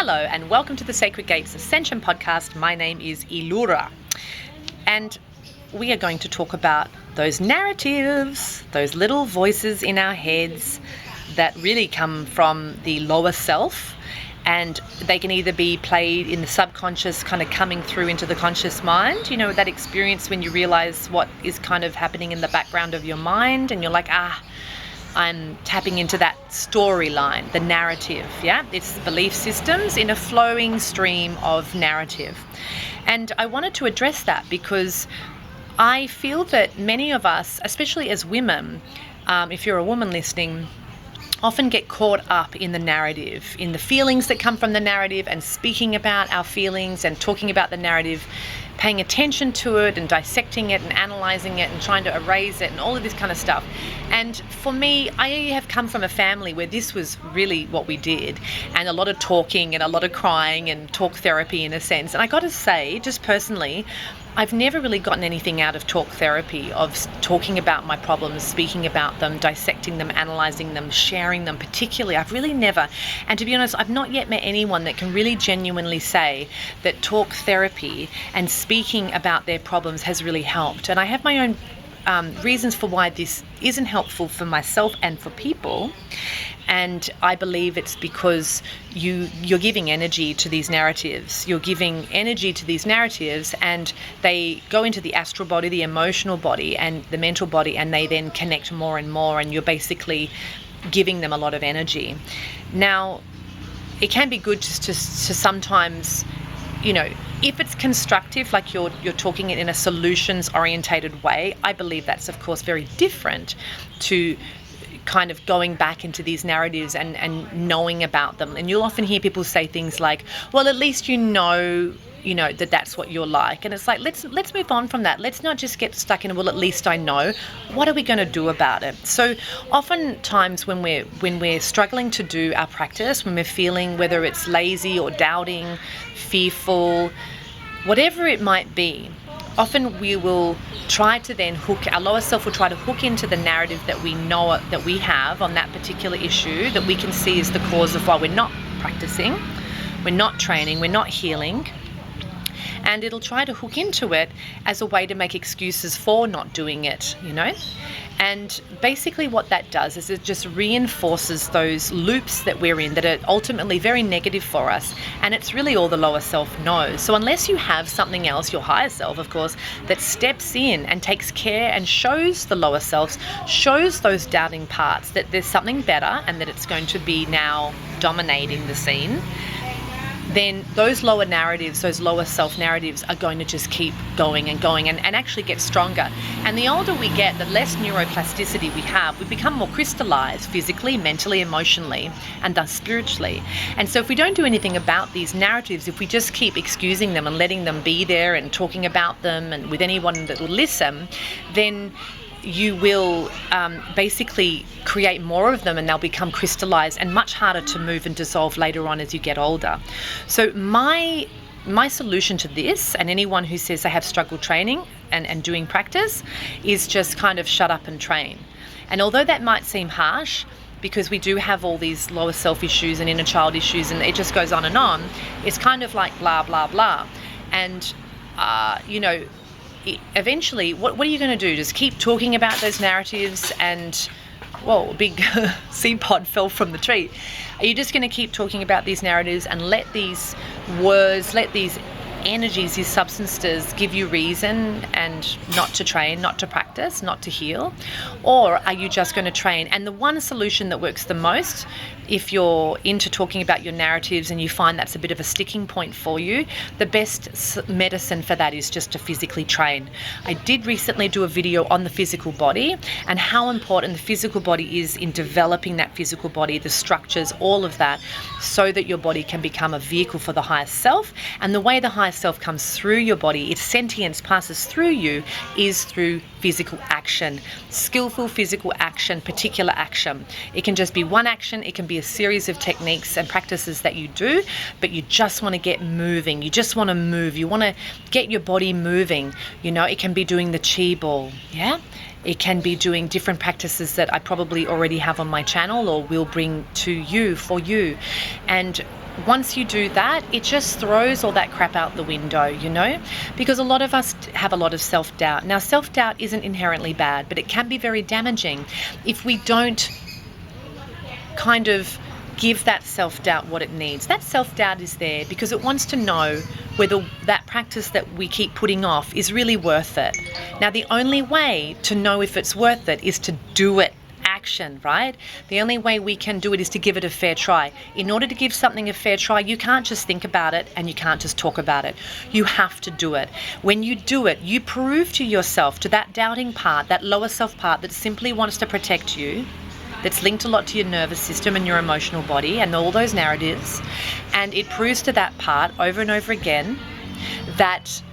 Hello and welcome to the Sacred Gates Ascension podcast. My name is Ilura and we are going to talk about those narratives, those little voices in our heads that really come from the lower self, and they can either be played in the subconscious, kind of coming through into the conscious mind. You know, that experience when you realize what is kind of happening in the background of your mind and you're like, I'm tapping into that storyline, the narrative, yeah? It's belief systems in a flowing stream of narrative. And I wanted to address that because I feel that many of us, especially as women, if you're a woman listening, often get caught up in the narrative, in the feelings that come from the narrative, and speaking about our feelings and talking about the narrative, paying attention to it and dissecting it and analysing it and trying to erase it and all of this kind of stuff. And for me, I have come from a family where this was really what we did, and a lot of talking and a lot of crying and talk therapy in a sense. And I got to say, just personally, I've never really gotten anything out of talk therapy, of talking about my problems, speaking about them, dissecting them, analysing them, sharing them particularly. I've really never. And to be honest, I've not yet met anyone that can really genuinely say that talk therapy and speaking about their problems has really helped. And I have my own reasons for why this isn't helpful for myself and for people. And I believe it's because you're giving energy to these narratives. You're giving energy to these narratives, and they go into the astral body, the emotional body, and the mental body, and they then connect more and more, and you're basically giving them a lot of energy. Now, it can be good just to sometimes, you know, if it's constructive, like you're talking it in a solutions-orientated way, I believe that's, of course, very different to kind of going back into these narratives and knowing about them. And you'll often hear people say things like, well, at least you know that that's what you're like. And it's like, let's move on from that. Let's not just get stuck in, well, at least I know. What are we going to do about it? So oftentimes when we're struggling to do our practice, when we're feeling whether it's lazy or doubting, fearful, whatever it might be, often we will try to then our lower self will try to hook into the narrative that we know that we have on that particular issue, that we can see as the cause of why we're not practicing, we're not training, we're not healing. And it'll try to hook into it as a way to make excuses for not doing it, you know? And basically what that does is it just reinforces those loops that we're in that are ultimately very negative for us. And it's really all the lower self knows. So unless you have something else, your higher self, of course, that steps in and takes care and shows the lower selves, shows those doubting parts that there's something better and that it's going to be now dominating the scene, then those lower narratives, those lower self narratives are going to just keep going and going and actually get stronger. And the older we get, the less neuroplasticity we have. We become more crystallized physically, mentally, emotionally, and thus spiritually. And so if we don't do anything about these narratives, if we just keep excusing them and letting them be there and talking about them and with anyone that will listen, then you will basically create more of them, and they'll become crystallized and much harder to move and dissolve later on as you get older. So my solution to this, and anyone who says they have struggle training and doing practice, is just kind of shut up and train. And although that might seem harsh, because we do have all these lower self issues and inner child issues, and it just goes on, it's kind of like blah, blah, blah. And, eventually, what are you going to do? Just keep talking about those narratives and, whoa, a big seed pod fell from the tree. Are you just going to keep talking about these narratives and let these words, let these energies, these substances give you reason and not to train, not to practice, not to heal? Or are you just going to train? And the one solution that works the most, if you're into talking about your narratives and you find that's a bit of a sticking point for you, the best medicine for that is just to physically train. I did recently do a video on the physical body and how important the physical body is in developing that physical body, the structures, all of that, so that your body can become a vehicle for the higher self. And the way the higher self comes through your body, its sentience passes through you, is through physical action, skillful physical action, particular action. It can just be one action, it can be a series of techniques and practices that you do, but you just want to get moving. You just want to move. You want to get your body moving. You know, it can be doing the chi ball, yeah? It can be doing different practices that I probably already have on my channel or will bring to you for you. And once you do that, it just throws all that crap out the window, you know, because a lot of us have a lot of self-doubt. Now, self-doubt isn't inherently bad, but it can be very damaging if we don't kind of give that self-doubt what it needs. That self-doubt is there because it wants to know whether that practice that we keep putting off is really worth it. Now, the only way to know if it's worth it is to do it. Action, right? The only way we can do it is to give it a fair try. In order to give something a fair try, you can't just think about it and you can't just talk about it. You have to do it. When you do it, you prove to yourself, to that doubting part, that lower self part that simply wants to protect you, that's linked a lot to your nervous system and your emotional body and all those narratives, and it proves to that part over and over again that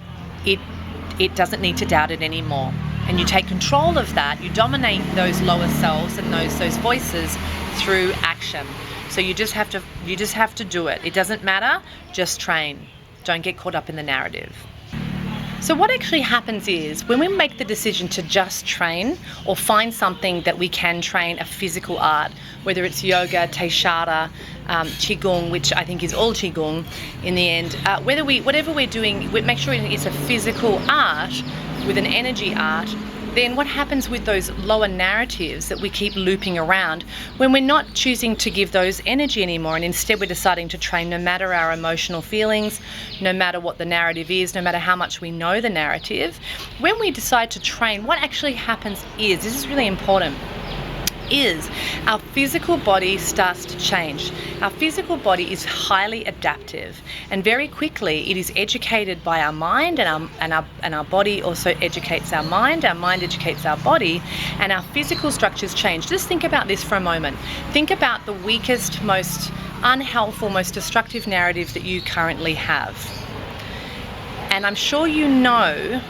it doesn't need to doubt it anymore. And you take control of that, you dominate those lower selves and those voices through action. So you just have to do it. It doesn't matter, just train. Don't get caught up in the narrative. So what actually happens is when we make the decision to just train or find something that we can train, a physical art, whether it's yoga, Teishara, Qigong, which I think is all Qigong in the end, whatever we're doing, we make sure it's a physical art with an energy art, then what happens with those lower narratives that we keep looping around when we're not choosing to give those energy anymore, and instead we're deciding to train no matter our emotional feelings, no matter what the narrative is, no matter how much we know the narrative. When we decide to train, what actually happens is, this is really important, is our physical body starts to change. Our physical body is highly adaptive, and very quickly it is educated by our mind, and our body also educates our mind educates our body, and our physical structures change. Just think about this for a moment. Think about the weakest, most unhelpful, most destructive narrative that you currently have. And I'm sure you know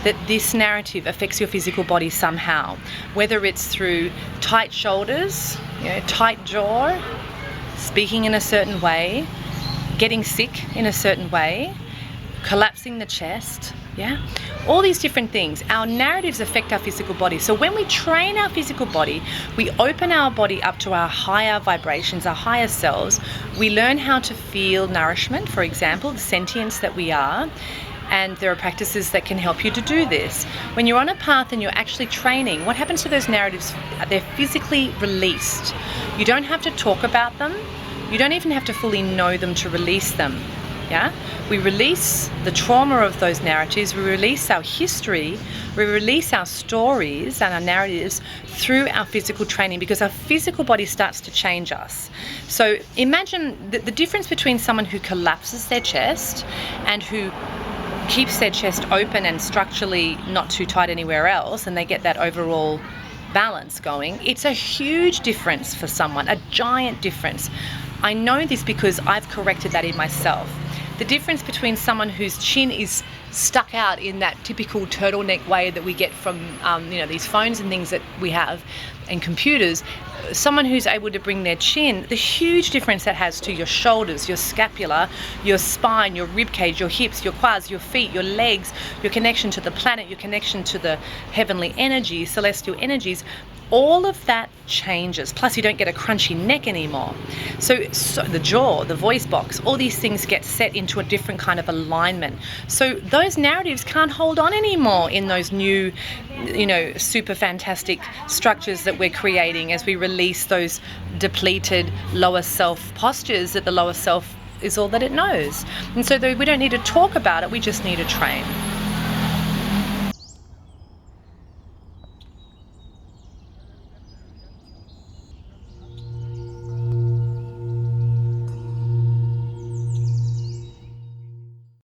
that this narrative affects your physical body somehow, whether it's through tight shoulders, tight jaw, speaking in a certain way, getting sick in a certain way, collapsing the chest, all these different things. Our narratives affect our physical body. So when we train our physical body, we open our body up to our higher vibrations, our higher selves. We learn how to feel nourishment, for example, the sentience that we are. And there are practices that can help you to do this. When you're on a path and you're actually training, what happens to those narratives? They're physically released. You don't have to talk about them. You don't even have to fully know them to release them. We release the trauma of those narratives. We release our history. We release our stories and our narratives through our physical training, because our physical body starts to change us. So imagine the difference between someone who collapses their chest and who keeps their chest open and structurally not too tight anywhere else, and they get that overall balance going. It's a huge difference for someone, a giant difference. I know this because I've corrected that in myself. The difference between someone whose chin is stuck out in that typical turtleneck way that we get from these phones and things that we have and computers, someone who's able to bring their chin, the huge difference that has to your shoulders, your scapula, your spine, your rib cage, your hips, your quads, your feet, your legs, your connection to the planet, your connection to the heavenly energies, celestial energies, all of that changes. Plus you don't get a crunchy neck anymore. So the jaw, the voice box, all these things get set into a different kind of alignment. So those narratives can't hold on anymore in those new, super fantastic structures that we're creating as we release those depleted lower self postures, that the lower self is all that it knows. And so we don't need to talk about it, we just need to train.